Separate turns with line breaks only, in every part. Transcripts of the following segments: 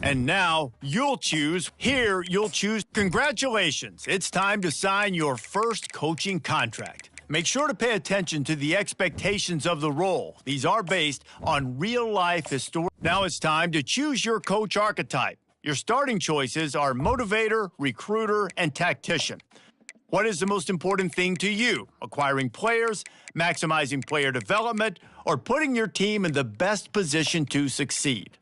And now you'll choose. Here, you'll choose. Congratulations. It's time to sign your first coaching contract. Make sure to pay attention to the expectations of the role. These are based on real-life historic. Now it's time to choose your coach archetype. Your starting choices are motivator, recruiter, and tactician. What is the most important thing to you? Acquiring players, maximizing player development, or putting your team in the best position to succeed?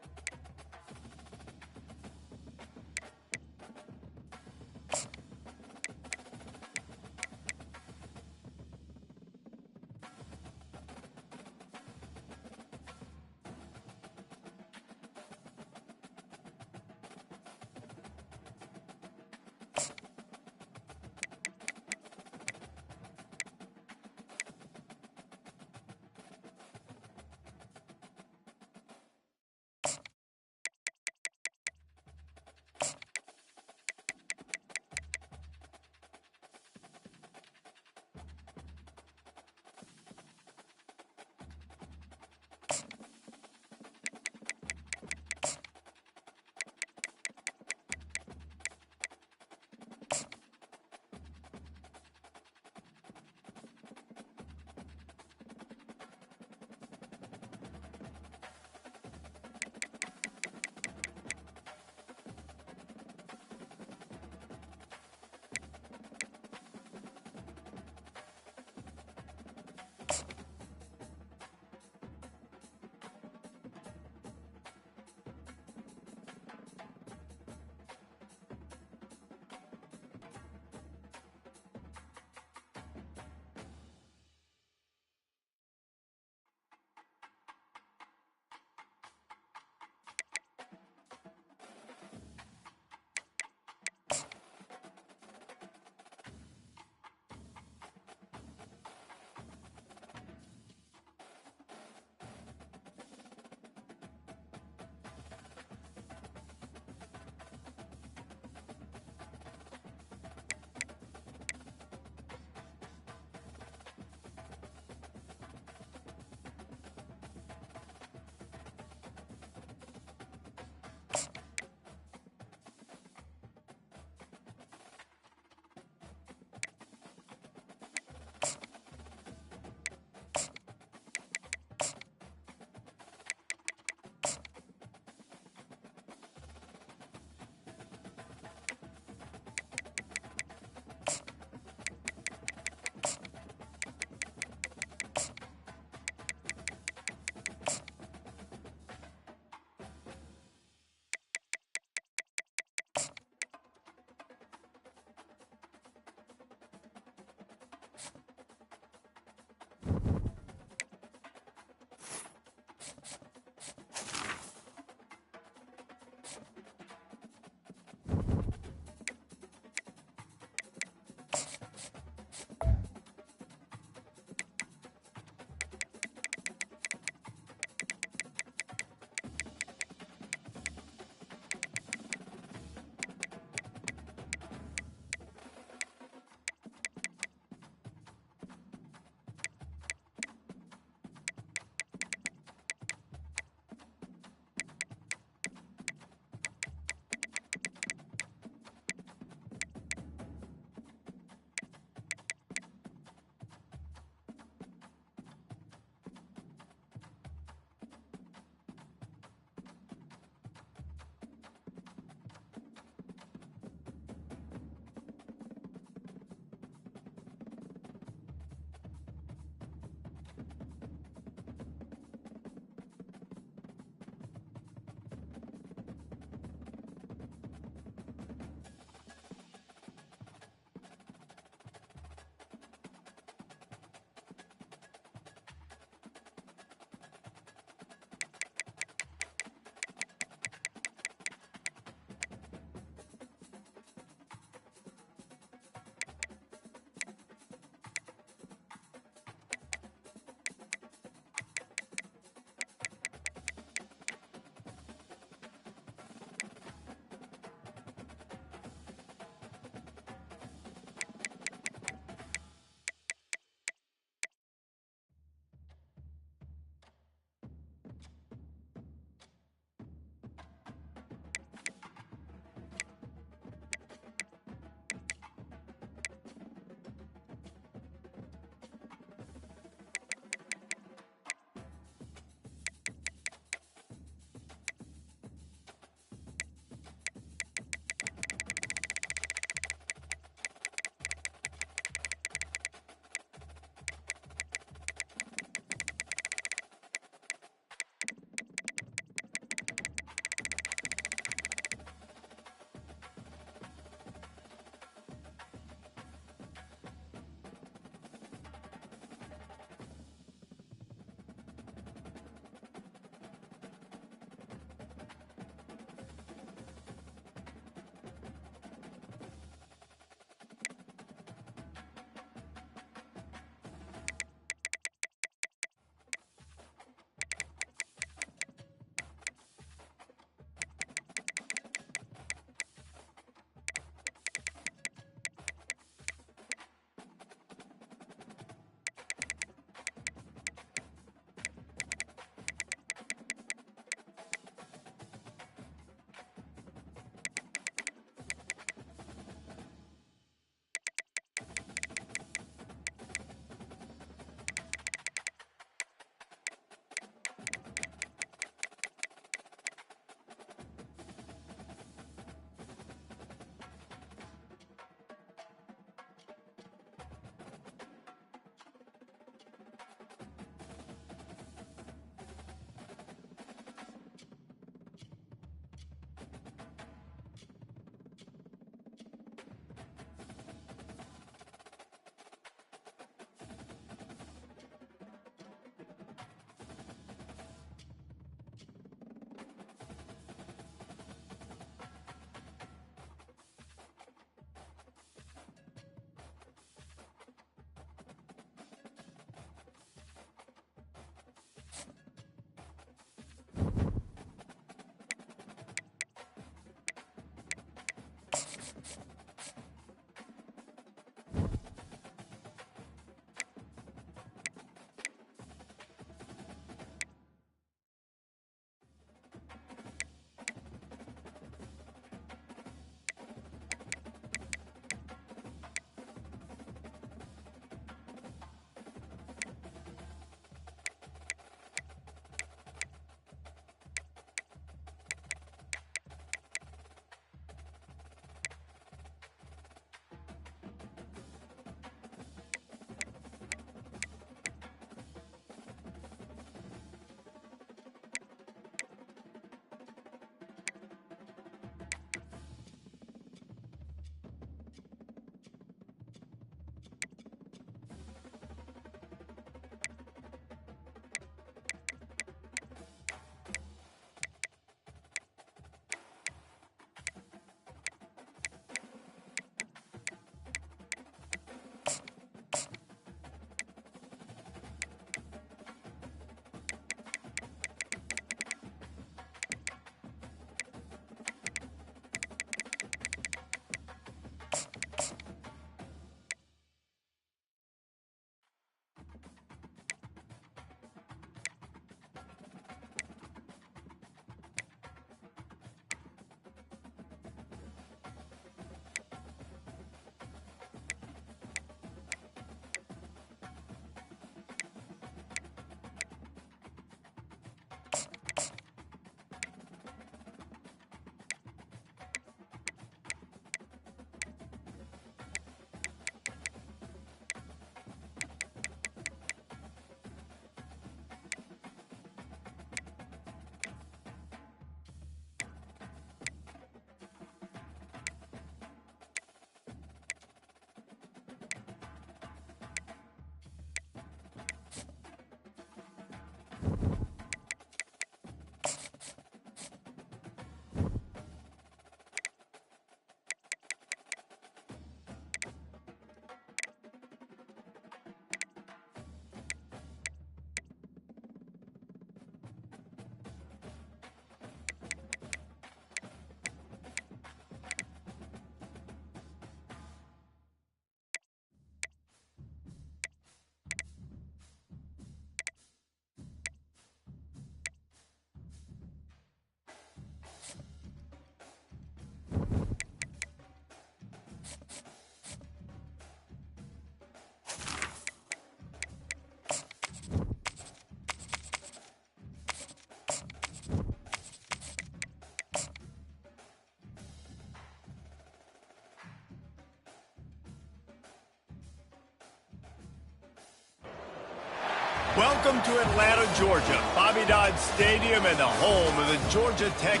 Welcome to Atlanta, Georgia, Bobby Dodd Stadium and the home of the Georgia Tech.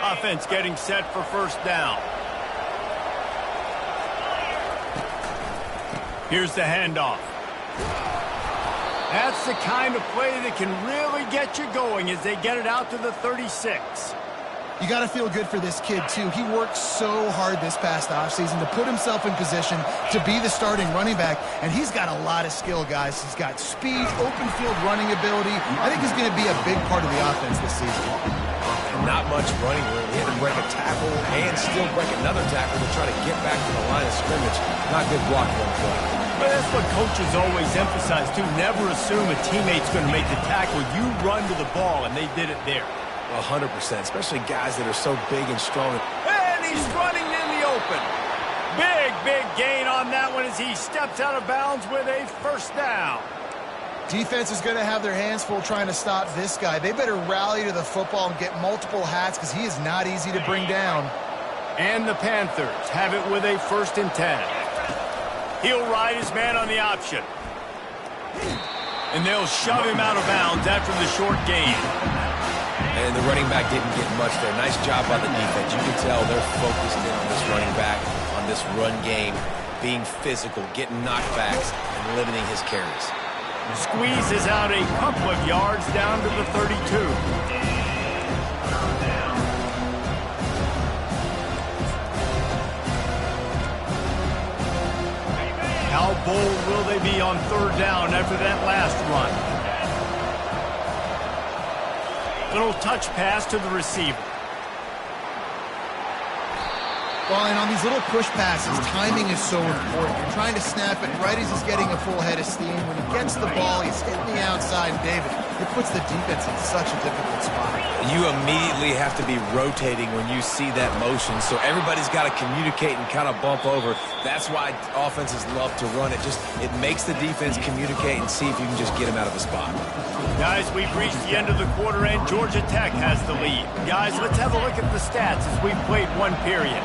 Offense getting set for first down. Here's the handoff. That's the kind of play that can really get you going as they get it out to the 36.
You got to feel good for this kid, too. He worked so hard this past offseason to put himself in position to be the starting running back, and he's got a lot of skill, guys. He's got speed, open field running ability. I think he's going to be a big part of the offense this season.
And not much running room. He had to break a tackle and still break another tackle to try to get back to the line of scrimmage. Not good blocking on the play.
But that's what coaches always emphasize, too. Never assume a teammate's going to make the tackle. You run to the ball, and they did it there.
100%, especially guys that are so big and strong.
And he's running in the open. Big gain on that one as he steps out of bounds with a first down.
Defense is going to have their hands full trying to stop this guy. They better rally to the football and get multiple hats because he is not easy to bring down.
And the Panthers have it with a 1st and 10. He'll ride his man on the option. And they'll shove him out of bounds after the short gain.
And the running back didn't get much there. Nice job by the defense. You can tell they're focused in on this running back, on this run game, being physical, getting knockbacks, and limiting his carries.
Squeezes out a couple of yards down to the 32. How bold will they be on 3rd down after that last run? Little touch pass to the receiver.
Well, and on these little push passes, timing is so important. You're trying to snap it right as he's getting a full head of steam. When he gets the ball, he's hitting the outside. David, it puts the defense in such a difficult spot.
You immediately have to be rotating when you see that motion, so everybody's got to communicate and kind of bump over. That's why offenses love to run it. It makes the defense communicate and see if you can just get him out of the spot.
Guys, we've reached the end of the quarter, and Georgia Tech has the lead. Guys, let's have a look at the stats as we've played one period.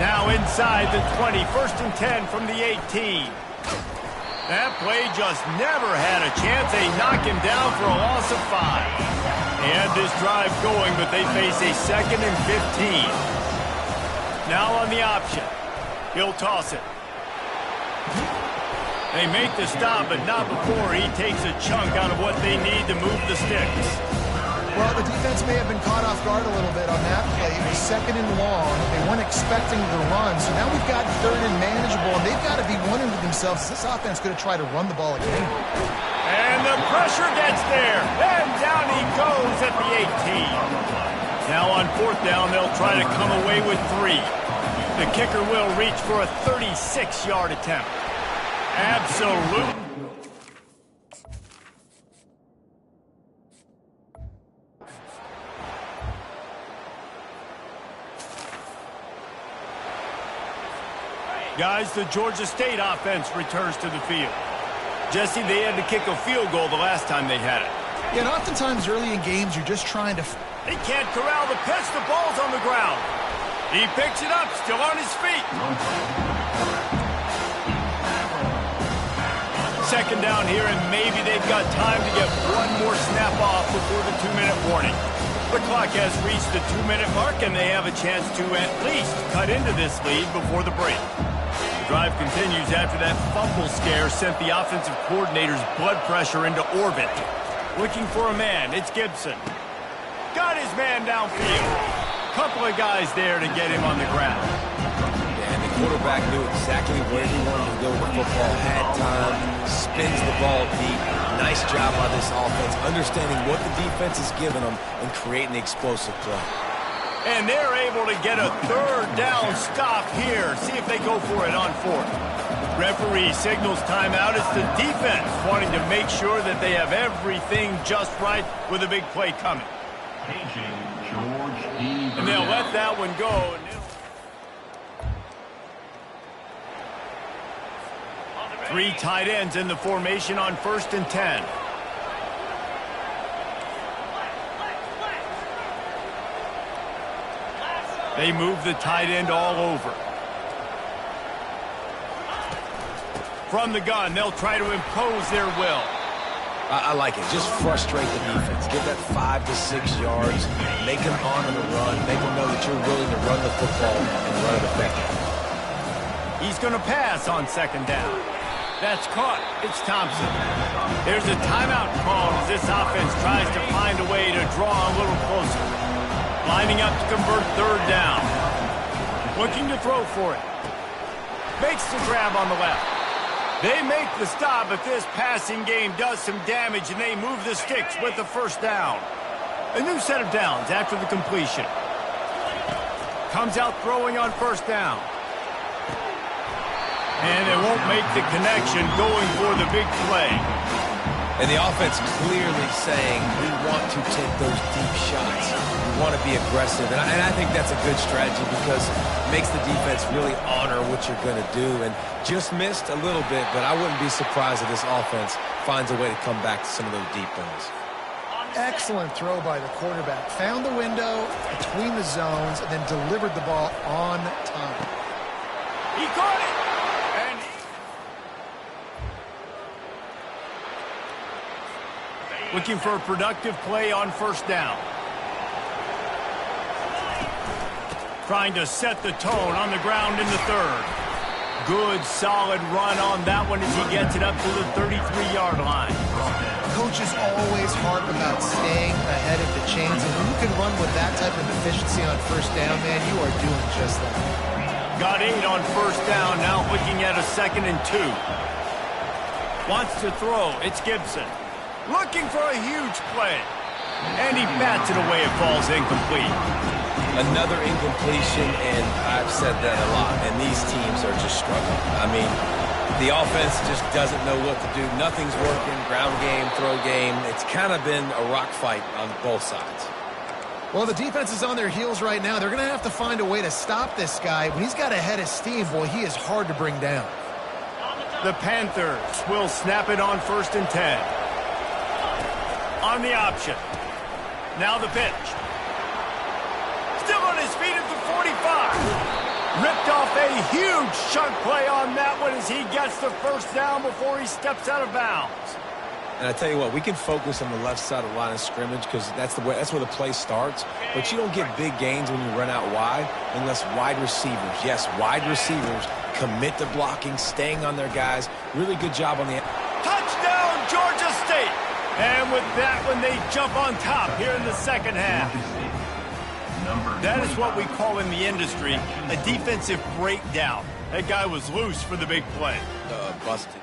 Now inside the 20, 1st and 10 from the 18. That play just never had a chance. They knock him down for a loss of 5. And this drive going, but they face a 2nd and 15. Now on the option. He'll toss it. They make the stop, but not before he takes a chunk out of what they need to move the sticks.
Well, the defense may have been caught off guard a little bit on that play. It was 2nd and long. They weren't expecting the run, so now we've got 3rd and manageable, and they've got to be wondering to themselves, is this offense going to try to run the ball again?
And the pressure gets there, and down he goes at the 18. Now on 4th down, they'll try to come away with 3. The kicker will reach for a 36-yard attempt. Absolutely. Guys, the Georgia State offense returns to the field. Jesse, they had to kick a field goal the last time they had it.
Yeah, and oftentimes early in games, you're just trying to...
They can't corral the pitch. The ball's on the ground. He picks it up, still on his feet. 2nd down here, and maybe they've got time to get one more snap off before the 2-minute warning. The clock has reached the 2-minute mark, and they have a chance to at least cut into this lead before the break. The drive continues after that fumble scare sent the offensive coordinator's blood pressure into orbit. Looking for a man, it's Gibson. Got his man downfield. Couple of guys there to get him on the ground.
And the quarterback knew exactly where he wanted to go with the football, had time, spins the ball deep. Nice job by this offense, understanding what the defense is giving them and creating the explosive play.
And they're able to get a 3rd down stop here. See if they go for it on 4th. Referee signals timeout. It's the defense wanting to make sure that they have everything just right with a big play coming. And they'll let that one go. 3 tight ends in the formation on 1st and 10. They move the tight end all over. From the gun, they'll try to impose their will.
I like it. Just frustrate the defense. Get that 5 to 6 yards. Make them honor the run. Make them know that you're willing to run the football and run it effectively.
He's going to pass on second down. That's caught. It's Thompson. There's a timeout called as this offense tries to find a way to draw a little closer. Lining up to convert third down. Looking to throw for it. Makes the grab on the left. They make the stop, but this passing game does some damage, and they move the sticks with the first down. A new set of downs after the completion. Comes out throwing on first down. And they won't make the connection going for the big play.
And the offense clearly saying, we want to take those deep shots. We want to be aggressive. And I think that's a good strategy because it makes the defense really honor what you're going to do. And just missed a little bit, but I wouldn't be surprised if this offense finds a way to come back to some of those deep ones.
Excellent throw by the quarterback. Found the window between the zones and then delivered the ball on time.
He caught it! Looking for a productive play on first down. Trying to set the tone on the ground in the third. Good, solid run on that one as he gets it up to the 33-yard line.
Coach is always hard about staying ahead of the chains, and when you can run with that type of efficiency on first down, man, you are doing just that.
Got 8 on first down, now looking at a 2nd and 2. Wants to throw, it's Gibson. Looking for a huge play. And he bats it away, it falls incomplete.
Another incompletion, and I've said that a lot, and these teams are just struggling. I mean, the offense just doesn't know what to do. Nothing's working, ground game, throw game. It's kind of been a rock fight on both sides.
Well, the defense is on their heels right now. They're going to have to find a way to stop this guy. When he's got a head of steam, boy, he is hard to bring down.
The Panthers will snap it on 1st and 10. On the option. Now the pitch. Still on his feet at the 45. Ripped off a huge chunk play on that one as he gets the first down before he steps out of bounds.
And I tell you what, we can focus on the left side of the line of scrimmage because that's where the play starts. But you don't get big gains when you run out wide unless wide receivers, yes, wide receivers, commit to blocking, staying on their guys. Really good job on the...
Touchdown, Georgia State! And with that one, they jump on top here in the second half. That is what we call in the industry a defensive breakdown. That guy was loose for the big play.
Busted.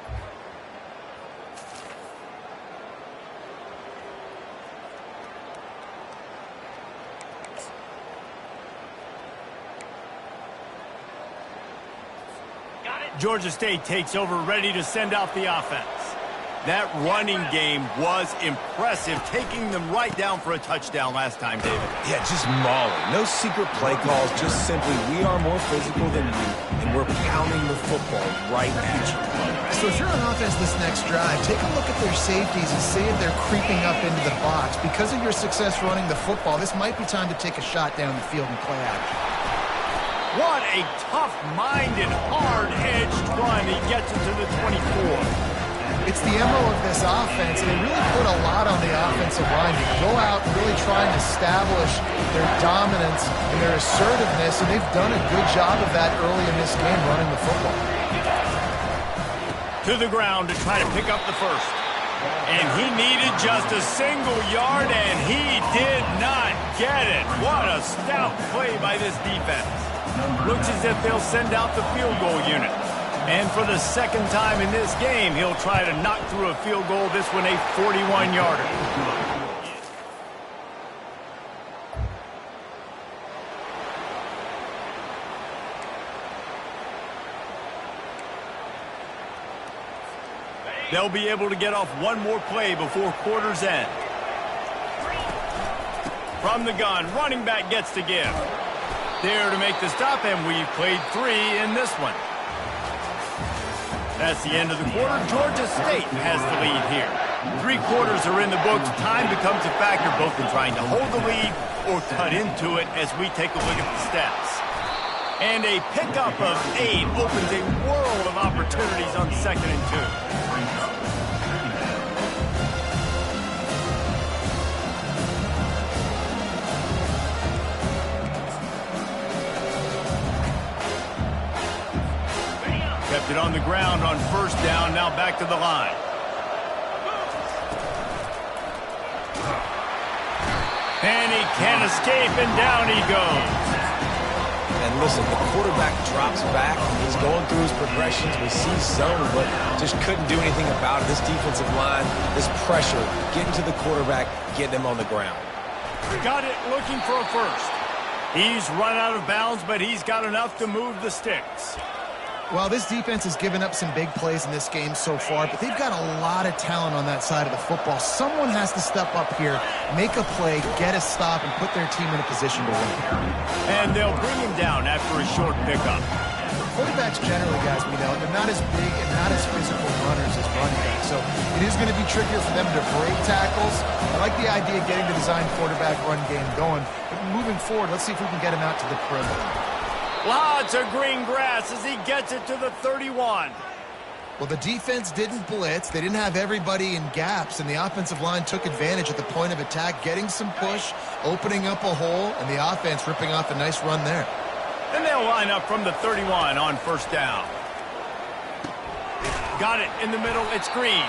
Georgia State takes over, ready to send out the offense. That running game was impressive, taking them right down for a touchdown last time, David.
Yeah, just mauling. No secret play calls, just simply we are more physical than you, and we're pounding the football right at you.
So if you're on offense this next drive, take a look at their safeties and see if they're creeping up into the box. Because of your success running the football, this might be time to take a shot down the field and play action.
What a tough-minded, hard-edged run. He gets it to the 24.
It's the MO of this offense, and they really put a lot on the offensive line to go out and really try and establish their dominance and their assertiveness, and they've done a good job of that early in this game running the football.
To the ground to try to pick up the first. And he needed just a single yard, and he did not get it. What a stout play by this defense. Looks as if they'll send out the field goal unit. And for the second time in this game, he'll try to knock through a field goal, this one a 41-yarder. They'll be able to get off one more play before quarter's end. From the gun, running back gets to give. There to make the stop, and we've played 3 in this one. That's the end of the quarter. Georgia State has the lead here. 3 quarters are in the books. Time becomes a factor both in trying to hold the lead or cut into it as we take a look at the stats. And a pickup of 8 opens a world of opportunities on 2nd and 2. Kept it on the ground on 1st down, now back to the line. And he can't escape, and down he goes.
And listen, the quarterback drops back. He's going through his progressions. We see zone, but just couldn't do anything about it. This defensive line, this pressure, getting to the quarterback, getting him on the ground.
Got it, looking for a first. He's run out of bounds, but he's got enough to move the sticks.
Well, this defense has given up some big plays in this game so far, but they've got a lot of talent on that side of the football. Someone has to step up here, make a play, get a stop, and put their team in a position to win.
And they'll bring him down after a short pickup.
Quarterbacks generally, guys, we know, they're not as big and not as physical runners as running backs, so it is going to be trickier for them to break tackles. I like the idea of getting the design quarterback run game going, but moving forward, let's see if we can get him out to the perimeter.
Lots of green grass as he gets it to the 31.
Well, the defense didn't blitz. They didn't have everybody in gaps, and the offensive line took advantage at the point of attack, getting some push, opening up a hole, and the offense ripping off a nice run there.
And they'll line up from the 31 on 1st down. Got it in the middle. It's Green.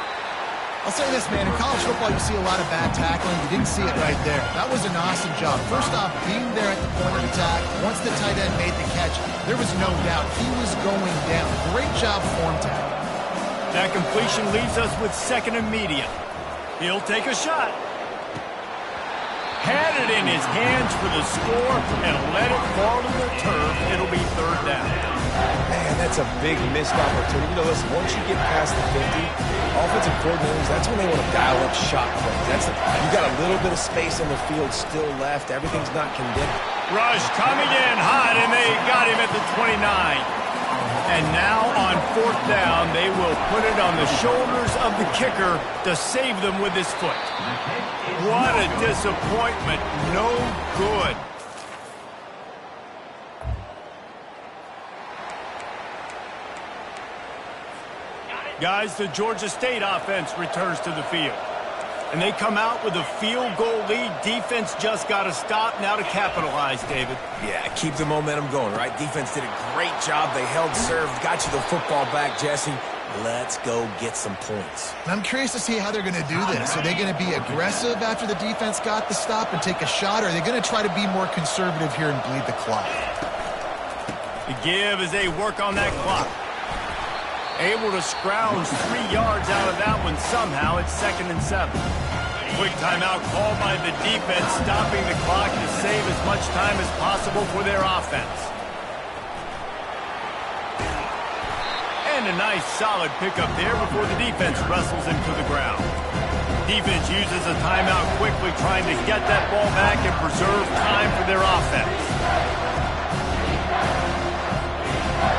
I'll say this, man. In college football, you see a lot of bad tackling. You didn't see it right there. That was an awesome job. First off, being there at the point of attack. Once the tight end made the catch, there was no doubt he was going down. Great job form tackling.
That completion leaves us with 2nd and medium. He'll take a shot. Had it in his hands for the score and let it fall to the turf. It'll be 3rd down.
Man, that's a big missed opportunity. You know, listen, once you get past the 50, offensive coordinators, that's when they want to dial up shot plays. You got a little bit of space on the field still left. Everything's not condemned.
Rush coming in hot, and they got him at the 29. And now on 4th down, they will put it on the shoulders of the kicker to save them with his foot. What a disappointment. No good. Guys, the Georgia State offense returns to the field. And they come out with a field goal lead. Defense just got to stop now to capitalize, David.
Yeah, keep the momentum going, right? Defense did a great job. They held serve, got you the football back, Jesse. Let's go get some points.
I'm curious to see how they're going to do this. Are they going to be aggressive after the defense got the stop and take a shot, or are they going to try to be more conservative here and bleed the clock?
The give as they work on that clock. Able to scrounge 3 yards out of that one somehow. It's 2nd and 7. Quick timeout called by the defense, stopping the clock to save as much time as possible for their offense. And a nice solid pickup there before the defense wrestles him to the ground. Defense uses a timeout quickly, trying to get that ball back and preserve time for their offense.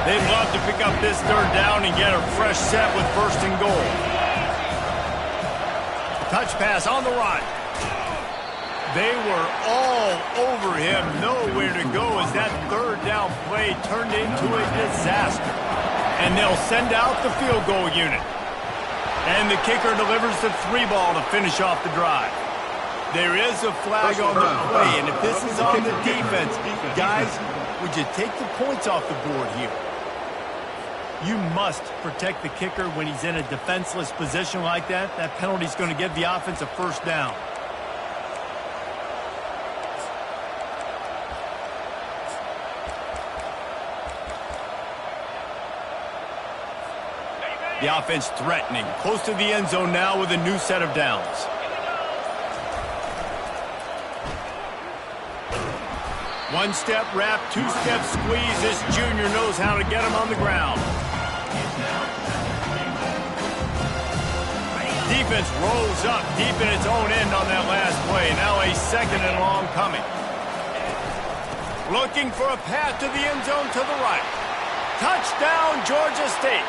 They'd love to pick up this 3rd down and get a fresh set with 1st and goal. Touch pass on the run. They were all over him, nowhere to go as that 3rd down play turned into a disaster. And they'll send out the field goal unit. And the kicker delivers the 3 ball to finish off the drive. There is a flag on the play, and if this is on the defense, guys, would you take the points off the board here? You must protect the kicker when he's in a defenseless position like that. That penalty is going to give the offense a 1st down. The offense threatening, close to the end zone now with a new set of downs. One-step wrap, two-step squeeze. This junior knows how to get him on the ground. Defense rolls up deep in its own end on that last play. Now a 2nd and long coming. Looking for a path to the end zone to the right. Touchdown, Georgia State.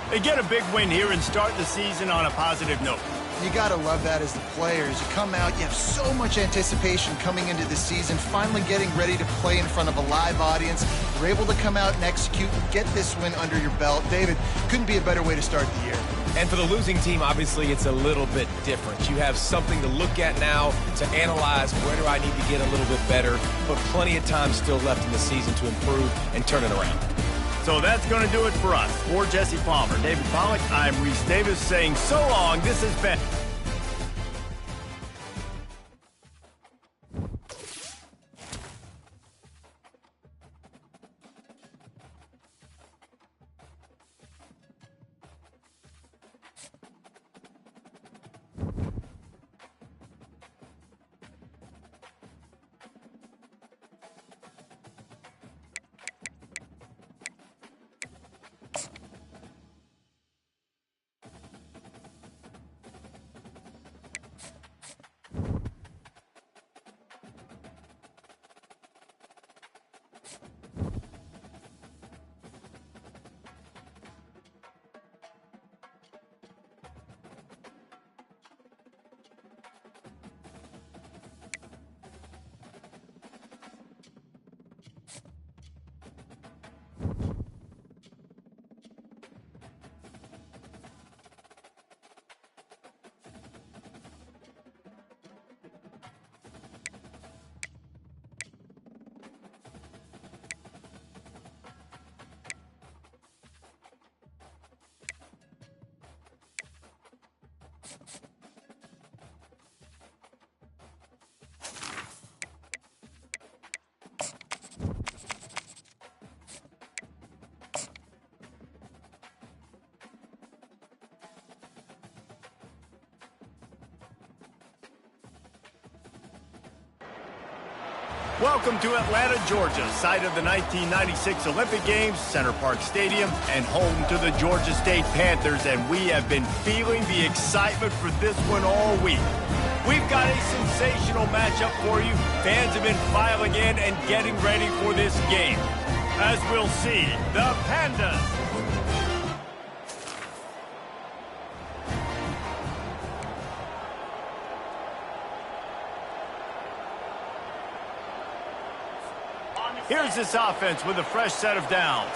They get a big win here and start the season on a positive note.
You got to love that as the players. You come out, you have so much anticipation coming into the season, finally getting ready to play in front of a live audience. You're able to come out and execute and get this win under your belt. David, couldn't be a better way to start the year.
And for the losing team, obviously, it's a little bit different. You have something to look at now to analyze where do I need to get a little bit better, but plenty of time still left in the season to improve and turn it around.
So that's going to do it for us. For Jesse Palmer, David Pollack, I'm Reese Davis saying so long. This has been... Welcome to Atlanta, Georgia, site of the 1996 Olympic Games, Center Park Stadium, and home to the Georgia State Panthers, and we have been feeling the excitement for this one all week. We've got a sensational matchup for you. Fans have been filing in and getting ready for this game. As we'll see, the Pandas. Here's this offense with a fresh set of downs.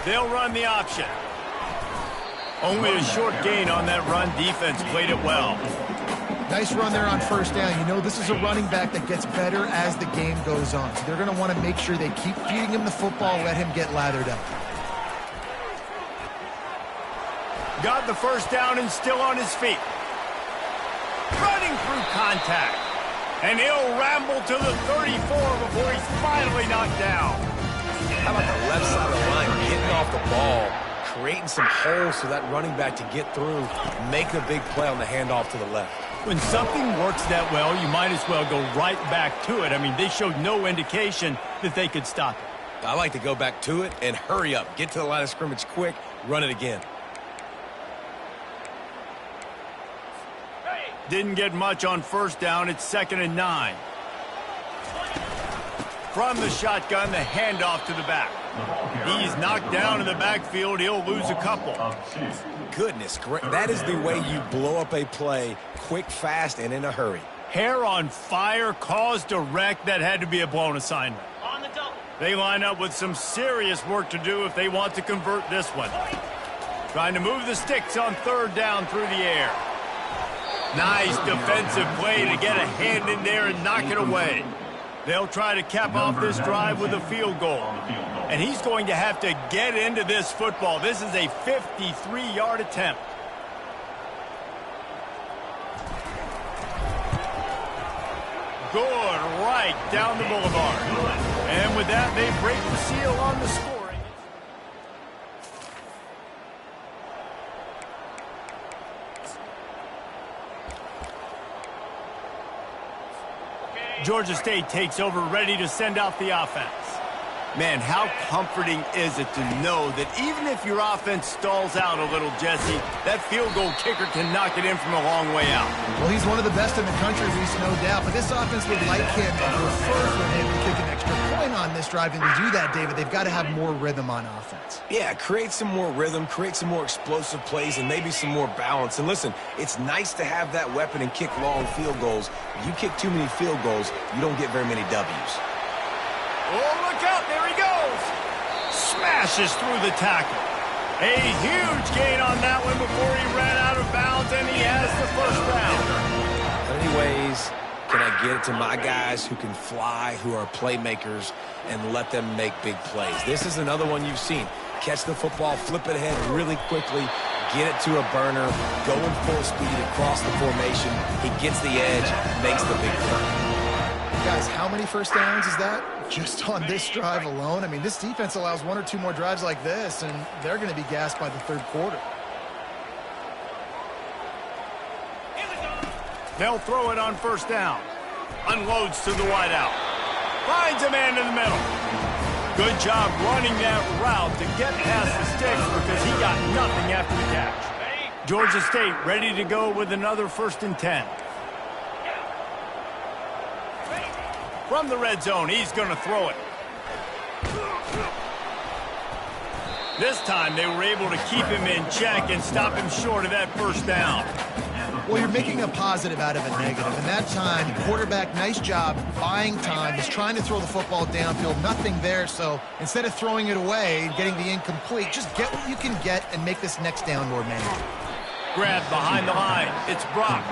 They'll run the option. Only a short gain on that run. Defense played it well.
Nice run there on first down. You know, this is a running back that gets better as the game goes on. So they're going to want to make sure they keep feeding him the football, let him get lathered up.
Got the first down and still on his feet. Running through contact. And he'll ramble to the 34 before he's finally knocked down.
How about the left side of the line, getting off the ball, creating some holes for that running back to get through, making a big play on the handoff to the left.
When something works that well, you might as well go right back to it. I mean, they showed no indication that they could stop it.
I like to go back to it and hurry up. Get to the line of scrimmage quick, run it again.
Didn't get much on first down. It's 2nd and 9. From the shotgun, the handoff to the back. He's knocked down in the backfield. He'll lose a couple.
Goodness, that is the way you blow up a play quick, fast, and in a hurry.
Hair on fire, cause direct. That had to be a blown assignment. On the double. They line up with some serious work to do if they want to convert this one. Trying to move the sticks on 3rd down through the air. Nice defensive play to get a hand in there and knock it away. They'll try to cap off this drive with a field goal. And he's going to have to get into this football. This is a 53-yard attempt. Good right down the boulevard. And with that, they break the seal on the scoring. Georgia State takes over, ready to send out the offense. Man, how comforting is it to know that even if your offense stalls out a little, Jesse, that field goal kicker can knock it in from a long way out.
Well, he's one of the best in the country, Reese, no doubt. But this offense would like him and prefer for him to kick an extra point on this drive. And to do that, David, they've got to have more rhythm on offense.
Yeah, create some more rhythm, create some more explosive plays, and maybe some more balance. And listen, it's nice to have that weapon and kick long field goals. If you kick too many field goals, you don't get very many W's.
Oh, look out. There he goes. Smashes through the tackle. A huge gain on that one before he ran out of bounds, and he has the first down.
How many ways can I get it to my guys who can fly, who are playmakers, and let them make big plays? This is another one you've seen. Catch the football, flip it ahead really quickly, get it to a burner, go in full speed across the formation. He gets the edge, makes the big play.
Guys, how many first downs is that just on this drive alone? I mean, this defense allows one or two more drives like this, and they're going to be gassed by the third quarter.
They'll throw it on first down. Unloads to the wideout. Finds a man in the middle. Good job running that route to get past the sticks because he got nothing after the catch. Georgia State ready to go with another 1st and 10. From the red zone, he's going to throw it. This time they were able to keep him in check and stop him short of that first down.
Well, you're making a positive out of a negative. And that time, quarterback, nice job, buying time. He's trying to throw the football downfield. Nothing there. So instead of throwing it away and getting the incomplete, just get what you can get and make this next down more manageable.
Grab behind the line. It's Brock.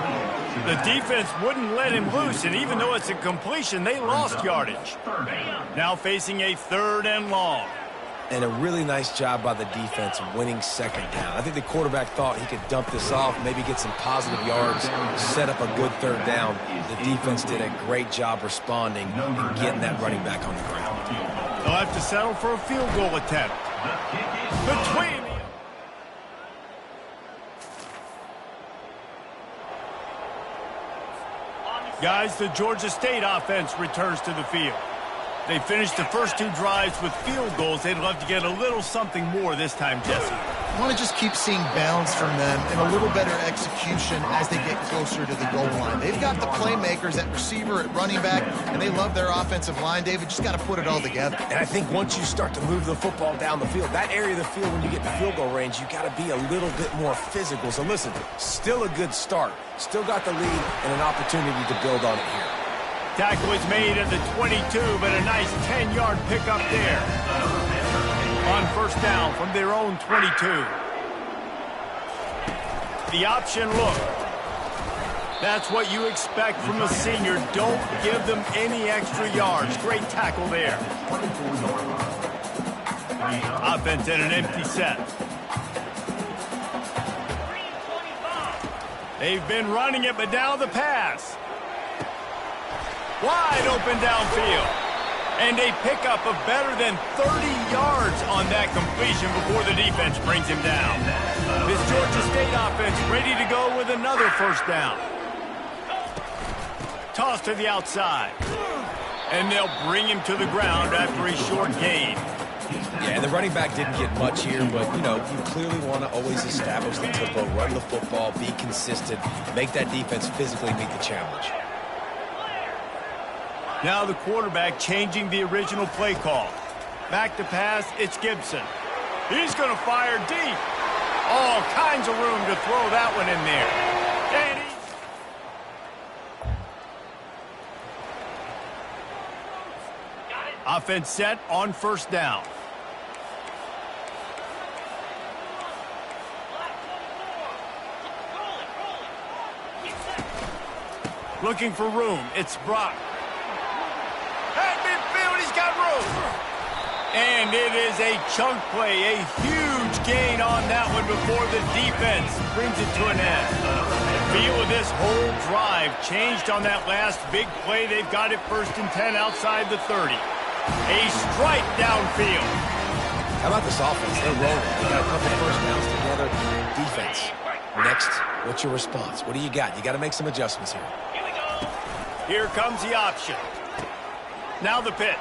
The defense wouldn't let him loose, and even though it's a completion, they lost yardage. Now facing a 3rd and long.
And a really nice job by the defense winning 2nd down. I think the quarterback thought he could dump this off, maybe get some positive yards, set up a good 3rd down. The defense did a great job responding and getting that running back on the ground.
They'll have to settle for a field goal attempt. Between guys, the Georgia State offense returns to the field. They finished the first 2 drives with field goals. They'd love to get a little something more this time, Jesse.
I want to just keep seeing balance from them and a little better execution as they get closer to the goal line. They've got the playmakers at receiver, at running back, and they love their offensive line, David. Just got to put it all together.
And I think once you start to move the football down the field, that area of the field when you get to field goal range, you got to be a little bit more physical. So listen, still a good start. Still got the lead and an opportunity to build on it here.
Tackle is made at the 22, but a nice 10-yard pickup there. On first down from their own 22. The option look. That's what you expect from a senior. Don't give them any extra yards. Great tackle there. Offense in an empty set. They've been running it, but now the pass. Wide open downfield. And a pickup of better than 30 yards on that completion before the defense brings him down. This Georgia State offense ready to go with another first down. Toss to the outside. And they'll bring him to the ground after a short gain.
Yeah, and the running back didn't get much here, but, you know, you clearly want to always establish the tempo, run the football, be consistent, make that defense physically meet the challenge.
Now the quarterback changing the original play call. Back to pass, it's Gibson. He's going to fire deep. All kinds of room to throw that one in there. And offense set on first down. Looking for room. It's Brock. At midfield, he's got room. And it is a chunk play, a huge gain on that one before the defense brings it to an end. The feel of this whole drive changed on that last big play. They've got it 1st and 10 outside the 30. A strike downfield.
How about this offense? They're rolling. They got a couple first downs together. Defense. Next, what's your response? What do you got? You got to make some adjustments here.
Here comes the option. Now the pitch.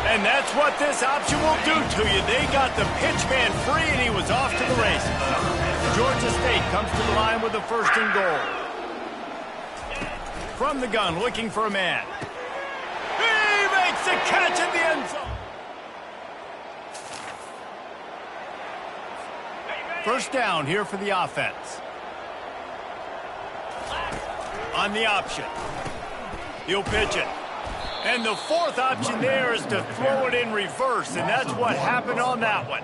And that's what this option will do to you. They got the pitch man free, and he was off to the races. Georgia State comes to the line with a 1st and goal. From the gun, looking for a man. He makes the catch in the end zone. 1st down here for the offense. On the option. He'll pitch it. And the 4th option there is to throw it in reverse, and that's what happened on that one.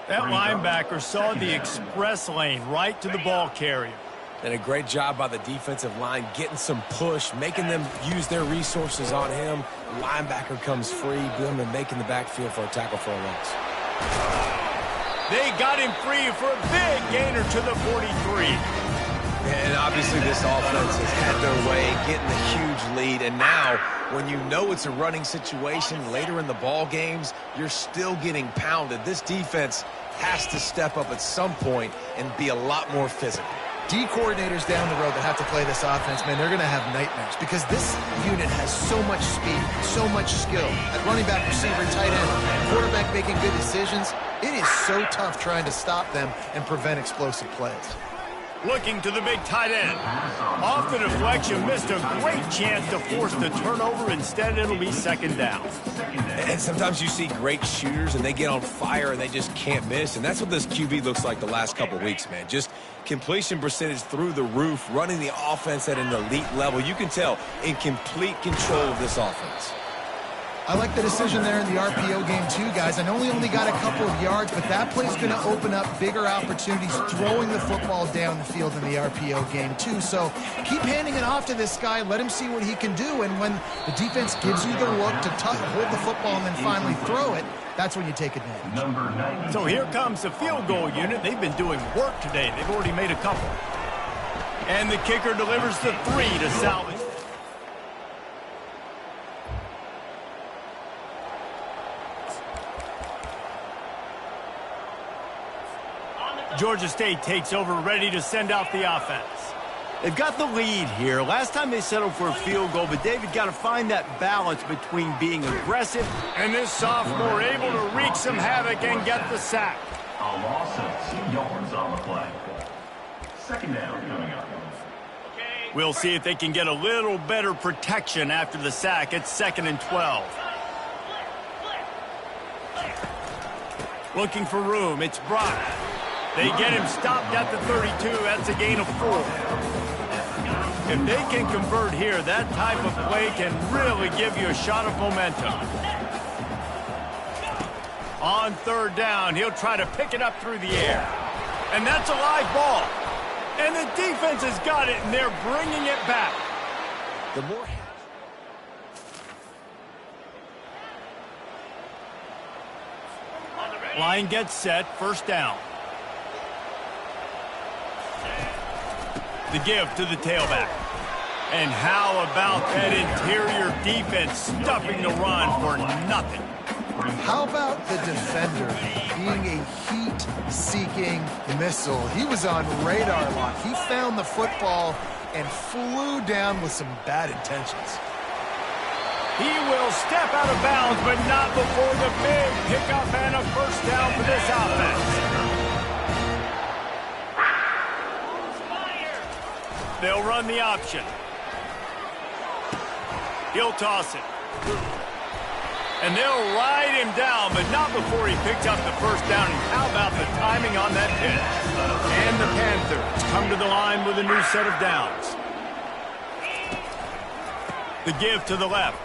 That linebacker saw the express lane right to the ball carrier.
And a great job by the defensive line getting some push, making them use their resources on him. The linebacker comes free, boom, and making the backfield for a tackle for a loss.
They got him free for a big gainer to the 43.
And obviously this offense has had their way, getting a huge lead. And now, when you know it's a running situation later in the ball games, you're still getting pounded. This defense has to step up at some point and be a lot more physical.
D coordinators down the road that have to play this offense, man, they're going to have nightmares because this unit has so much speed, so much skill. At running back, receiver, tight end, quarterback making good decisions. It is so tough trying to stop them and prevent explosive plays.
Looking to the big tight end. Off the deflection, missed a great chance to force the turnover. Instead, it'll be 2nd down.
And sometimes you see great shooters, and they get on fire, and they just can't miss. And that's what this QB looks like the last couple weeks, man. Just completion percentage through the roof, running the offense at an elite level. You can tell in complete control of this offense.
I like the decision there in the RPO game too, guys. I know he only got a couple of yards, but that play's going to open up bigger opportunities throwing the football down the field in the RPO game too. So keep handing it off to this guy. Let him see what he can do. And when the defense gives you the look to hold the football and then finally throw it, that's when you take advantage.
So here comes the field goal unit. They've been doing work today. They've already made a couple. And the kicker delivers the 3 to salvage. Georgia State takes over, ready to send out the offense. They've got the lead here. Last time they settled for a field goal, but David got to find that balance between being aggressive and this sophomore able to wreak some havoc and get the sack.
A loss of 2 yards on the play. 2nd down coming up.
We'll see if they can get a little better protection after the sack. It's 2nd and 12. Looking for room. It's Brock. They get him stopped at the 32. That's a gain of 4. If they can convert here, that type of play can really give you a shot of momentum. On 3rd down, he'll try to pick it up through the air. And that's a live ball. And the defense has got it, and they're bringing it back.
The more...
Line gets set, 1st down. The give to the tailback. And how about that interior defense stuffing the run for nothing?
How about the defender being a heat-seeking missile? He was on radar lock. He found the football and flew down with some bad intentions.
He will step out of bounds, but not before the big pickup and a 1st down for this offense. They'll run the option. He'll toss it. And they'll ride him down, but not before he picks up the 1st down. And how about the timing on that pitch? And the Panthers come to the line with a new set of downs. The give to the left.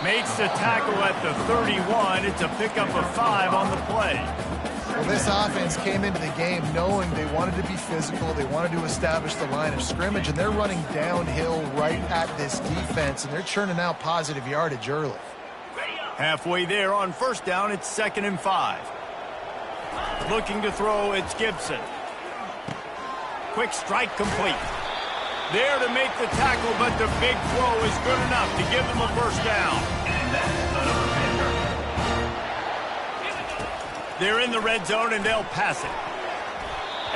Makes the tackle at the 31. It's a pickup of 5 on the play.
Well, this offense came into the game knowing they wanted to be physical. They wanted to establish the line of scrimmage, and they're running downhill right at this defense, and they're churning out positive yardage early.
Halfway there on 1st down, it's 2nd and 5. Looking to throw, it's Gibson. Quick strike complete. There to make the tackle, but the big throw is good enough to give them a 1st down. They're in the red zone, and they'll pass it.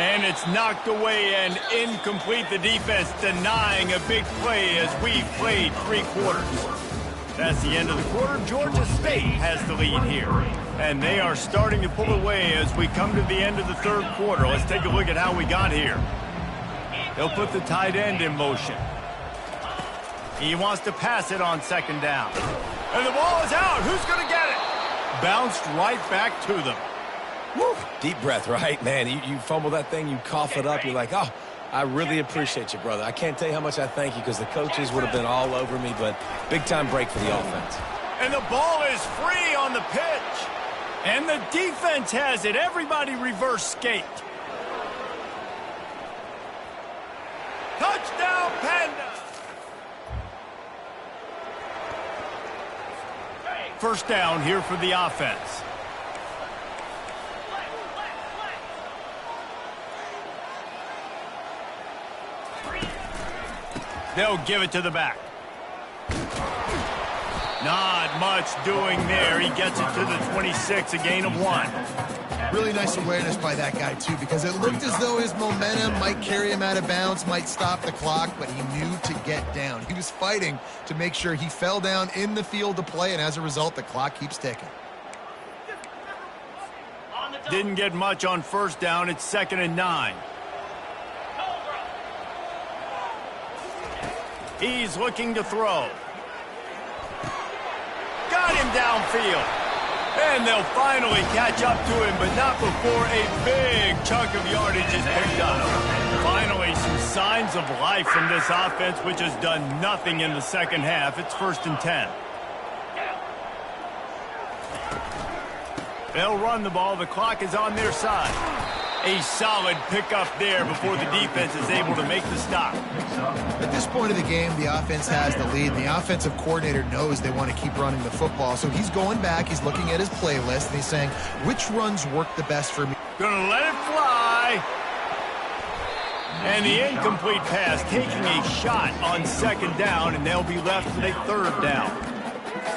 And it's knocked away and incomplete. The defense denying a big play as we've played 3 quarters. That's the end of the quarter. Georgia State has the lead here. And they are starting to pull away as we come to the end of the third quarter. Let's take a look at how we got here. They'll put the tight end in motion. He wants to pass it on second down. And the ball is out. Who's going to get it? Bounced right back to them.
Woo. Deep breath, right? Man, you fumble that thing, you cough it up, you're like, oh, I really appreciate you, brother. I can't tell you how much I thank you because the coaches would have been all over me, but big-time break for the offense.
And the ball is free on the pitch. And the defense has it. Everybody reverse skate. Touchdown, Panda! First down here for the offense. They'll give it to the back. Not much doing there. He gets it to the 26, a gain of 1.
Really nice awareness by that guy, too, because it looked as though his momentum might carry him out of bounds, might stop the clock, but he knew to get down. He was fighting to make sure he fell down in the field to play, and as a result, the clock keeps ticking.
Didn't get much on first down. It's 2nd and 9. He's looking to throw. Got him downfield. And they'll finally catch up to him, but not before a big chunk of yardage is picked up. Finally, some signs of life from this offense, which has done nothing in the second half. It's 1st and 10. They'll run the ball. The clock is on their side. A solid pickup there before the defense is able to make the stop.
At this point of the game, the offense has the lead. The offensive coordinator knows they want to keep running the football. So he's going back, he's looking at his playlist, and he's saying, which runs work the best for me?
Gonna let it fly. And the incomplete pass taking a shot on 2nd down, and they'll be left with a 3rd down.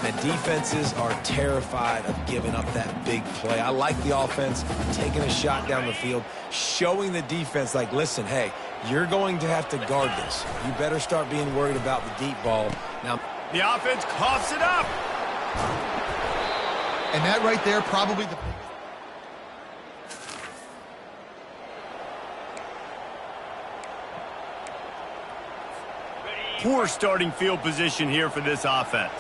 The defenses are terrified of giving up that big play. I like the offense taking a shot down the field, showing the defense, like, listen, hey, you're going to have to guard this. You better start being worried about the deep ball. Now,
the offense coughs it up.
And that right there, probably the...
Poor starting field position here for this offense.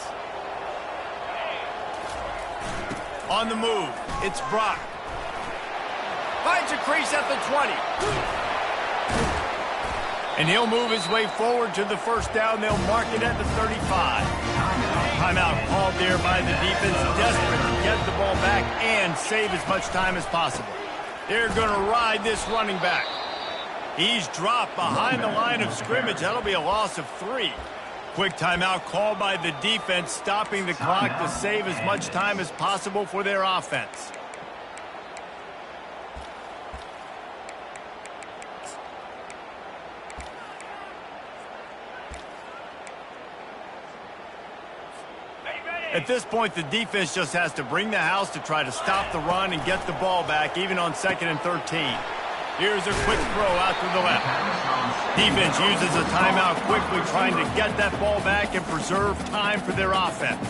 On the move, it's Brock. Finds a crease at the 20. And he'll move his way forward to the 1st down. They'll mark it at the 35. Timeout called there by the defense, desperate to get the ball back and save as much time as possible. They're going to ride this running back. He's dropped behind the line of scrimmage. That'll be a loss of 3. Quick timeout called by the defense, stopping the clock to save as much time as possible for their offense. At this point, the defense just has to bring the house to try to stop the run and get the ball back, even on 2nd and 13. Here's a quick throw out to the left. Defense uses a timeout quickly, trying to get that ball back and preserve time for their offense.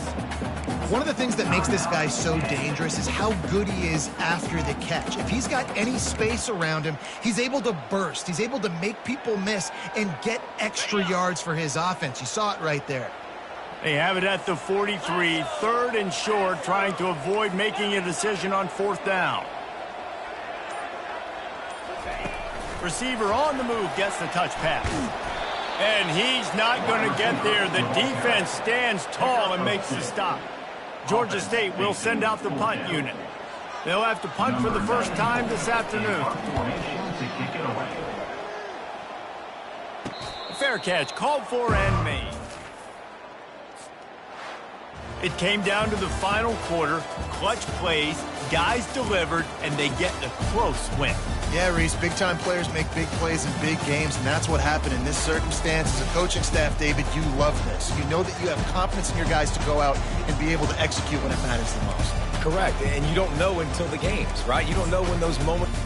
One of the things that makes this guy so dangerous is how good he is after the catch. If he's got any space around him, he's able to burst. He's able to make people miss and get extra yards for his offense. You saw it right there.
They have it at the 43, 3rd and short, trying to avoid making a decision on 4th down. Receiver on the move gets the touch pass. And he's not going to get there. The defense stands tall and makes the stop. Georgia State will send out the punt unit. They'll have to punt for the first time this afternoon. Fair catch called for and made. It came down to the final quarter. Clutch plays, guys delivered, and they get a close win.
Yeah, Reese, big-time players make big plays in big games, and that's what happened in this circumstance. As a coaching staff, David, you love this. You know that you have confidence in your guys to go out and be able to execute when it matters the most.
correct, and you don't know until the games, right? You don't know when those moments...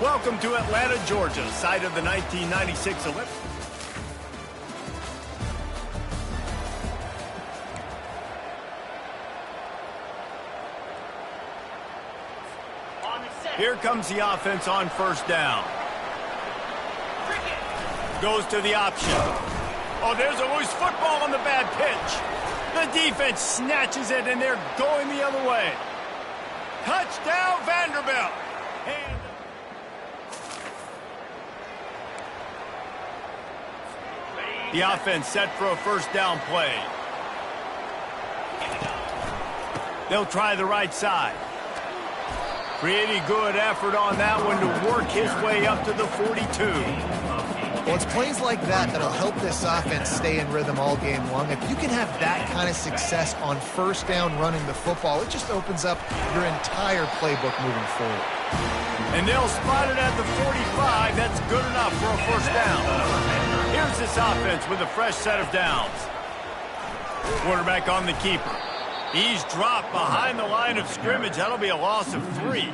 Welcome to Atlanta, Georgia, site of the 1996 Olympics. Here comes the offense on first down. Goes to the option. Oh, there's a loose football on the bad pitch. The defense snatches it, and they're going the other way. Touchdown, Vanderbilt. And the offense set for a first down play. They'll try the right side. Pretty good effort on that one to work his way up to the 42.
Well, it's plays like that that'll help this offense stay in rhythm all game long. If you can have that kind of success on first down running the football, it just opens up your entire playbook moving forward.
And they'll spot it at the 45. That's good enough for a first down. Here's this offense with a fresh set of downs. Quarterback on the keeper. He's dropped behind the line of scrimmage. That'll be a loss of 3.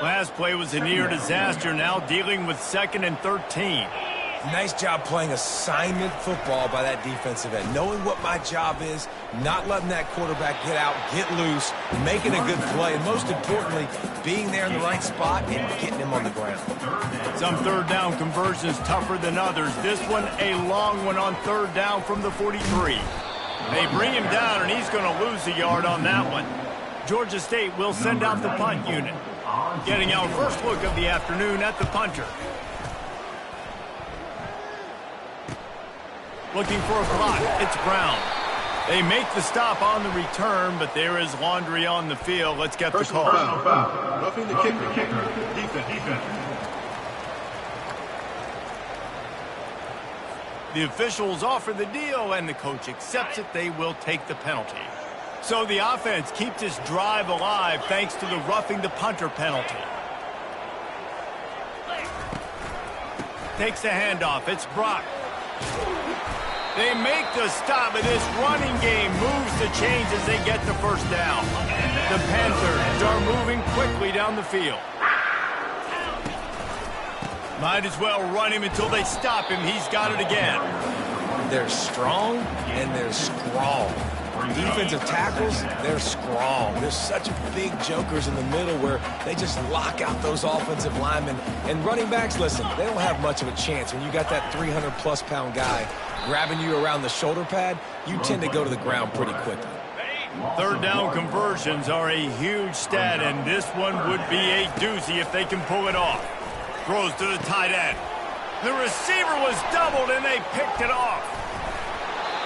Last play was a near disaster, now dealing with 2nd and 13.
Nice job playing assignment football by that defensive end. Knowing what my job is, not letting that quarterback get out, get loose, making a good play, and most importantly, being there in the right spot and getting him on the ground.
Some third down conversions tougher than others. This one a long one on third down from the 43. They bring him down, and he's going to lose a yard on that one. Georgia State will send out the punt unit. Getting our first look of the afternoon at the punter. Looking for a block. It's Brown. They make the stop on the return, but there is laundry on the field. Let's get the call.
Roughing the kicker. Defense.
The officials offer the deal, and the coach accepts it. They will take the penalty. So the offense keeps this drive alive thanks to the roughing the punter penalty. Takes the handoff. It's Brock. They make the stop, but this running game moves the chains as they get the first down. The Panthers are moving quickly down the field. Might as well run him until they stop him. He's got it again.
They're strong and they're strong. Defensive tackles, they're strong. There's such big jokers in the middle where they just lock out those offensive linemen. And running backs, listen, they don't have much of a chance. When you got that 300-plus pound guy grabbing you around the shoulder pad, you tend to go to the ground pretty quickly.
Third down conversions are a huge stat, and this one would be a doozy if they can pull it off. Throws to the tight end. The receiver was doubled, and they picked it off.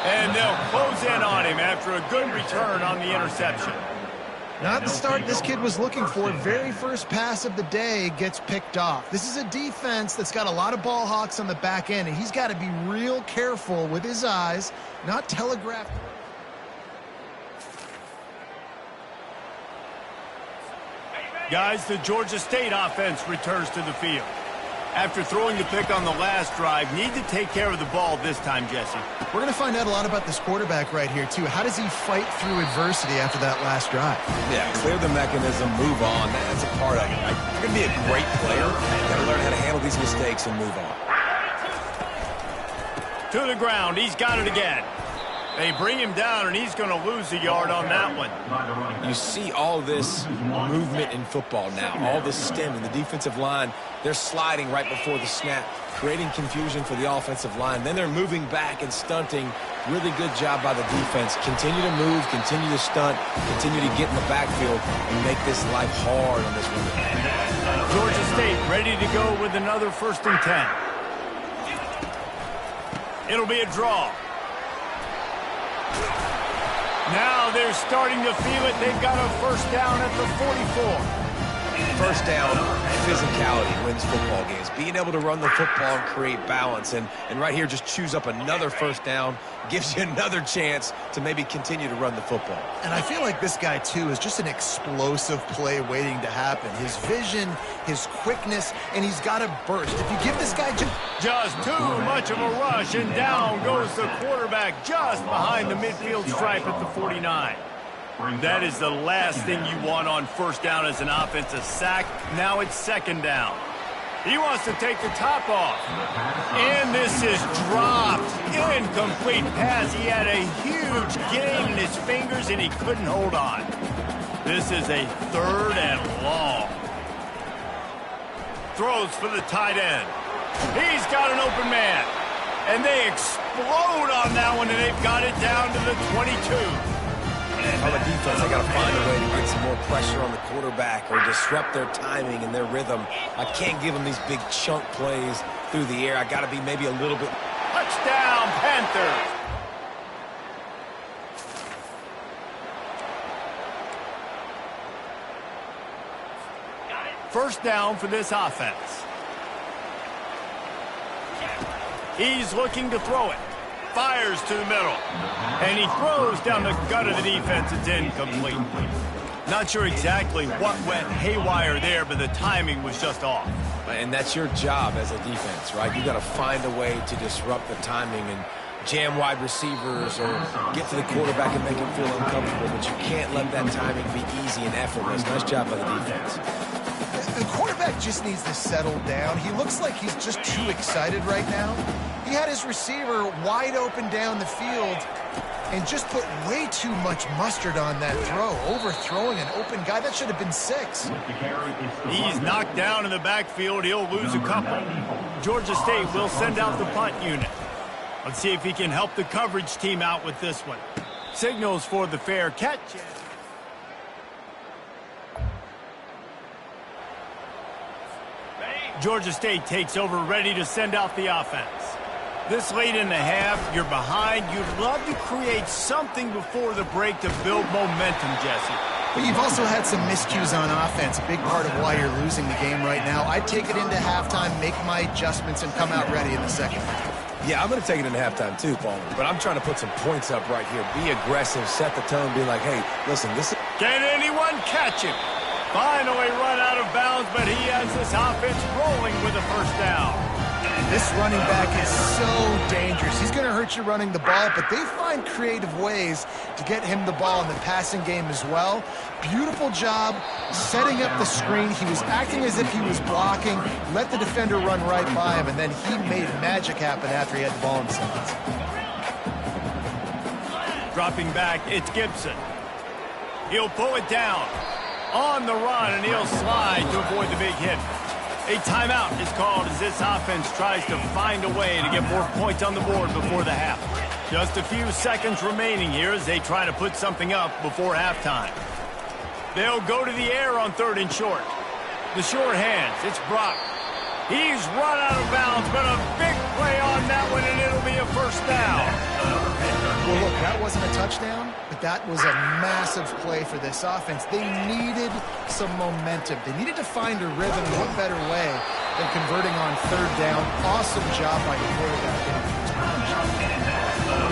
And they'll close in on him after a good return on the interception.
Not the start this kid was looking for. Very first pass of the day gets picked off. This is a defense that's got a lot of ball hawks on the back end, and he's got to be real careful with his eyes, not telegraph.
Guys, the Georgia State offense returns to the field. After throwing the pick on the last drive, need to take care of the ball this time, Jesse.
We're going to find out a lot about this quarterback right here, too. How does he fight through adversity after that last drive?
Yeah, clear the mechanism, move on. That's a part of it. Right? You're going to be a great player. You've got to learn how to handle these mistakes and move on.
To the ground. He's got it again. They bring him down, and he's going to lose a yard on that one.
You see all this movement in football now, all this stemming. The defensive line, they're sliding right before the snap, creating confusion for the offensive line. Then they're moving back and stunting. Really good job by the defense. Continue to move, continue to stunt, continue to get in the backfield and make this life hard on this one.
Georgia State ready to go with another 1st and 10. It'll be a draw. Now they're starting to feel it. They've got a first down at the 44.
First down, physicality wins football games. Being able to run the football and create balance. And right here, just choose up another first down. Gives you another chance to maybe continue to run the football.
And I feel like this guy, too, is just an explosive play waiting to happen. His vision, his quickness, and he's got a burst. If you give this guy
just too much of a rush, and down goes the quarterback just behind the midfield stripe at the 49. That is the last thing you want on first down as an offensive sack. Now it's 2nd down. He wants to take the top off. And this is dropped. Incomplete pass. He had a huge gain in his fingers, and he couldn't hold on. This is a 3rd and long. Throws for the tight end. He's got an open man. And they explode on that one, and they've got it down to the 22.
On the defense, they got to find a way to get some more pressure on the quarterback or disrupt their timing and their rhythm. I can't give them these big chunk plays through the air. I got to be maybe a little bit.
Touchdown, Panthers. First down for this offense. He's looking to throw it. Fires to the middle. And he throws down the gut of the defense. It's incomplete. Not sure exactly what went haywire there, but the timing was just off.
And that's your job as a defense, right? You got to find a way to disrupt the timing and jam wide receivers or get to the quarterback and make him feel uncomfortable, but you can't let that timing be easy and effortless. Nice job by the defense.
The quarterback just needs to settle down. He looks like he's just too excited right now. He had his receiver wide open down the field and just put way too much mustard on that throw, overthrowing an open guy. That should have been 6.
He's knocked down in the backfield. He'll lose a couple. Georgia State will send out the punt unit. Let's see if he can help the coverage team out with this one. Signals for the fair catch. Georgia State takes over, ready to send out the offense. This late in the half, you're behind. You'd love to create something before the break to build momentum, Jesse.
But you've also had some miscues on offense, a big part of why you're losing the game right now. I'd take it into halftime, make my adjustments, and come out ready in the second half.
Yeah, I'm going to take it into halftime too, Palmer. But I'm trying to put some points up right here. Be aggressive, set the tone, be like, hey, listen, this is...
Can anyone catch him? Finally run out of bounds, but he has this offense rolling with a first down.
This running back is so dangerous. He's going to hurt you running the ball, but they find creative ways to get him the ball in the passing game as well. Beautiful job setting up the screen. He was acting as if he was blocking, let the defender run right by him, and then he made magic happen after he had the ball in his hands.
Dropping back, it's Gibson. He'll pull it down on the run, and he'll slide to avoid the big hit. A timeout is called as this offense tries to find a way to get more points on the board before the half. Just a few seconds remaining here as they try to put something up before halftime. They'll go to the air on 3rd and short. The short hands, it's Brock. He's run out of bounds, but a big play on that one, and it'll be a first down.
Well, look, that wasn't a touchdown, but that was a massive play for this offense. They needed some momentum. They needed to find a rhythm. What better way than converting on 3rd down? Awesome job by the quarterback.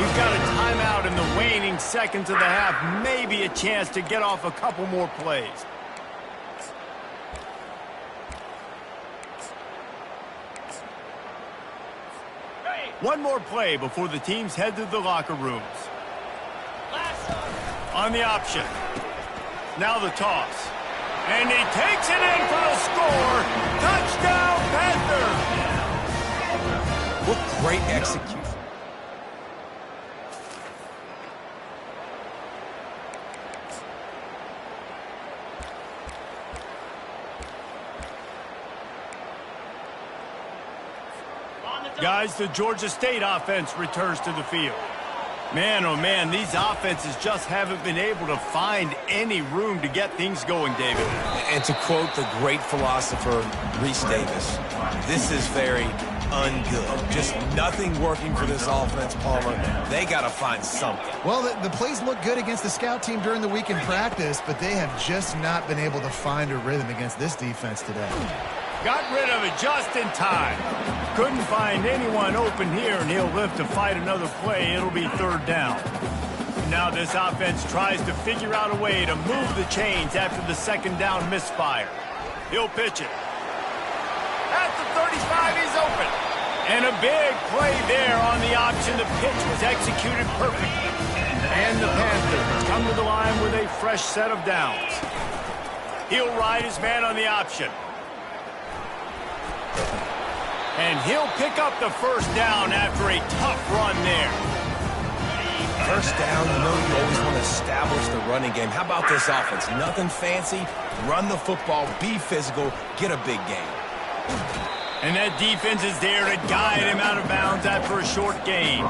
We've got a timeout in the waning seconds of the half. Maybe a chance to get off a couple more plays. One more play before the teams head to the locker rooms. On the option. Now the toss. And he takes it in for the score. Touchdown, Panthers!
What great execution.
Guys, the Georgia State offense returns to the field. Man, oh man, these offenses just haven't been able to find any room to get things going, David.
And to quote the great philosopher, Reese Davis, this is very ungood. Just nothing working for this offense, Palmer. They got to find something.
Well, the plays look good against the scout team during the week in practice, but they have just not been able to find a rhythm against this defense today.
Got rid of it just in time. Couldn't find anyone open here, and he'll live to fight another play. It'll be 3rd down. Now this offense tries to figure out a way to move the chains after the 2nd down misfire. He'll pitch it. At the 35, he's open. And a big play there on the option. The pitch was executed perfectly. And the Panthers come to the line with a fresh set of downs. He'll ride his man on the option. And he'll pick up the first down after a tough run there.
First down, you know you always want to establish the running game. How about this offense? Nothing fancy. Run the football, be physical, get a big gain.
And that defense is there to guide him out of bounds after a short gain.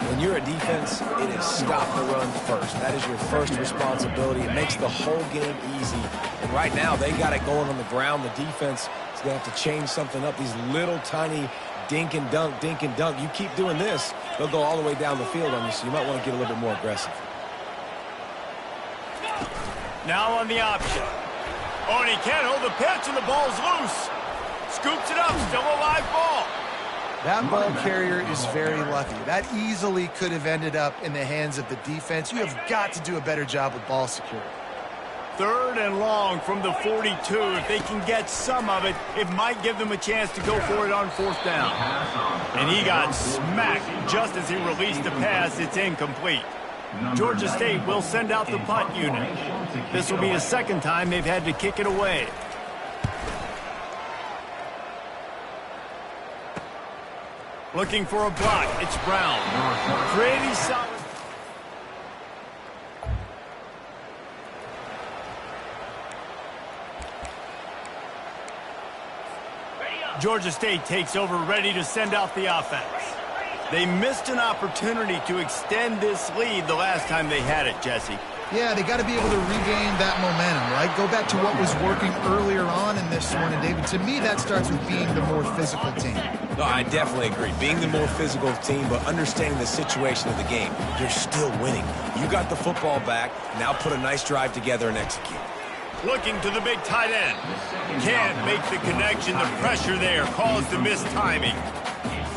When you're a defense, it is stop the run first. That is your first responsibility. It makes the whole game easy. And right now, they got it going on the ground. The defense is going to have to change something up. These little tiny dink and dunk, dink and dunk. You keep doing this, they'll go all the way down the field on you, so you might want to get a little bit more aggressive.
Now on the option. Oh, and he can't hold the pitch, and the ball's loose. Scoops it up, still a live ball.
That ball carrier is very lucky. That easily could have ended up in the hands of the defense. You have got to do a better job with ball security.
3rd and long from the 42. If they can get some of it, it might give them a chance to go for it on 4th down. And he got smacked just as he released the pass. It's incomplete. Georgia State will send out the punt unit. This will be the 2nd time they've had to kick it away. Looking for a block. It's Brown. Pretty solid. Georgia State takes over, ready to send out the offense. They missed an opportunity to extend this lead the last time they had it, Jesse.
Yeah, they got to be able to regain that momentum, right? Go back to what was working earlier on in this one. And, David, to me, that starts with being the more physical team.
No, I definitely agree. Being the more physical team, but understanding the situation of the game. You're still winning. You got the football back. Now put a nice drive together and execute.
Looking to the big tight end. Can't make the connection. The pressure there caused the missed timing.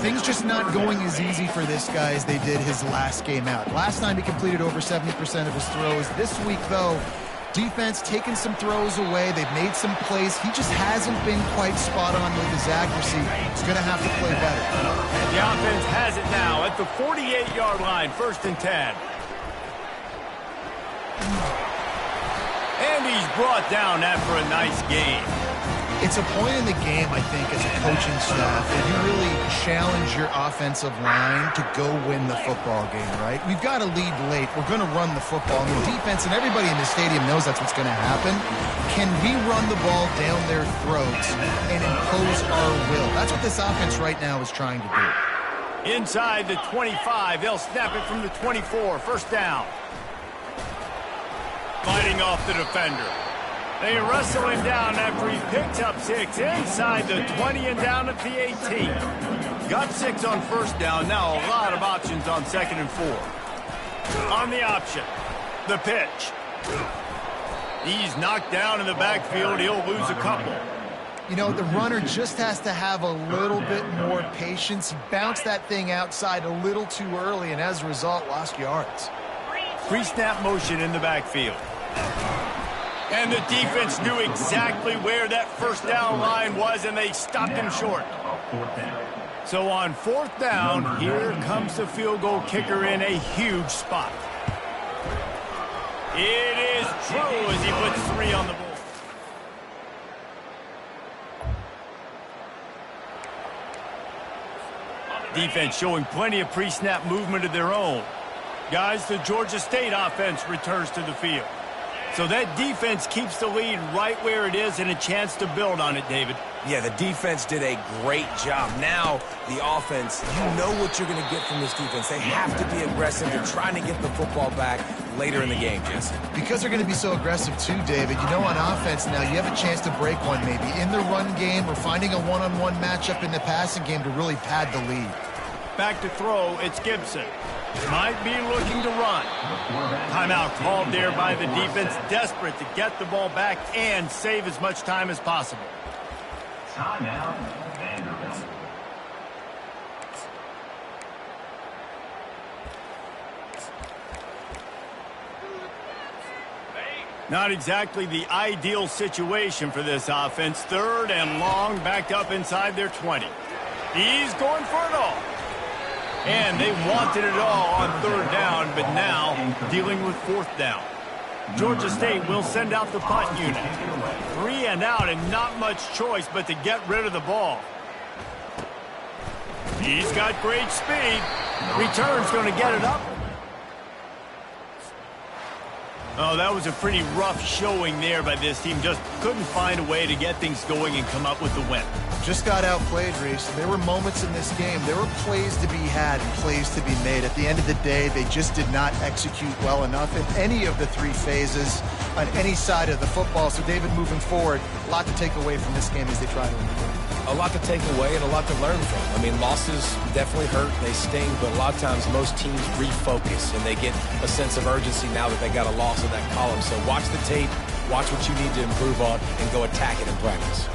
Things just not going as easy for this guy as they did his last game out. Last time he completed over 70% of his throws. This week, though, defense taking some throws away. They've made some plays. He just hasn't been quite spot on with his accuracy. He's going to have to play better.
The offense has it now at the 48-yard line, 1st and 10. And he's brought down after a nice game.
It's a point in the game, I think, as a coaching staff, that you really challenge your offensive line to go win the football game, right? We've got to lead late. We're going to run the football. And the defense and everybody in the stadium knows that's what's going to happen. Can we run the ball down their throats and impose our will? That's what this offense right now is trying to do.
Inside the 25, they'll snap it from the 24, 1st down. Fighting off the defender. They wrestle him down after he picked up 6 inside the 20 and down at the 18. Got 6 on 1st down. Now a lot of options on 2nd and 4. On the option, the pitch. He's knocked down in the backfield. He'll lose a couple.
You know, the runner just has to have a little bit more patience. He bounced that thing outside a little too early, and as a result, lost yards.
Pre-snap motion in the backfield. And the defense knew exactly where that 1st down line was, and they stopped him short. So on 4th down, here comes the field goal kicker in a huge spot. It is true as he puts 3 on the board. Defense showing plenty of pre-snap movement of their own. Guys, the Georgia State offense returns to the field. So that defense keeps the lead right where it is and a chance to build on it, David.
Yeah, the defense did a great job. Now, the offense, you know what you're going to get from this defense. They have to be aggressive. They're trying to get the football back later in the game, Jesse.
Because they're going to be so aggressive too, David. You know, on offense now, you have a chance to break one maybe in the run game or finding a one-on-one matchup in the passing game to really pad the lead.
Back to throw, it's Gibson. Might be looking to run. Timeout called there by the defense, desperate to get the ball back and save as much time as possible.
Timeout, Vanderbilt.
Not exactly the ideal situation for this offense. 3rd and long, backed up inside their 20. He's going for it all. And they wanted it all on 3rd down, but now dealing with 4th down. Georgia State will send out the punt unit. 3 and out and not much choice but to get rid of the ball. He's got great speed. Return's going to get it up. Oh, that was a pretty rough showing there by this team. Just couldn't find a way to get things going and come up with the win.
Just got outplayed, Reese. There were moments in this game. There were plays to be had and plays to be made. At the end of the day, they just did not execute well enough in any of the three phases on any side of the football. So, David, moving forward, a lot to take away from this game as they try to improve.
A lot to take away and a lot to learn from. I mean, losses definitely hurt, they sting, but a lot of times most teams refocus and they get a sense of urgency now that they got a loss in that column. So watch the tape, watch what you need to improve on, and go attack it in practice.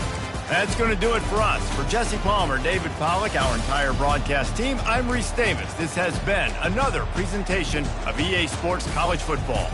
That's going to do it for us. For Jesse Palmer, David Pollack, our entire broadcast team, I'm Reese Davis. This has been another presentation of EA Sports College Football.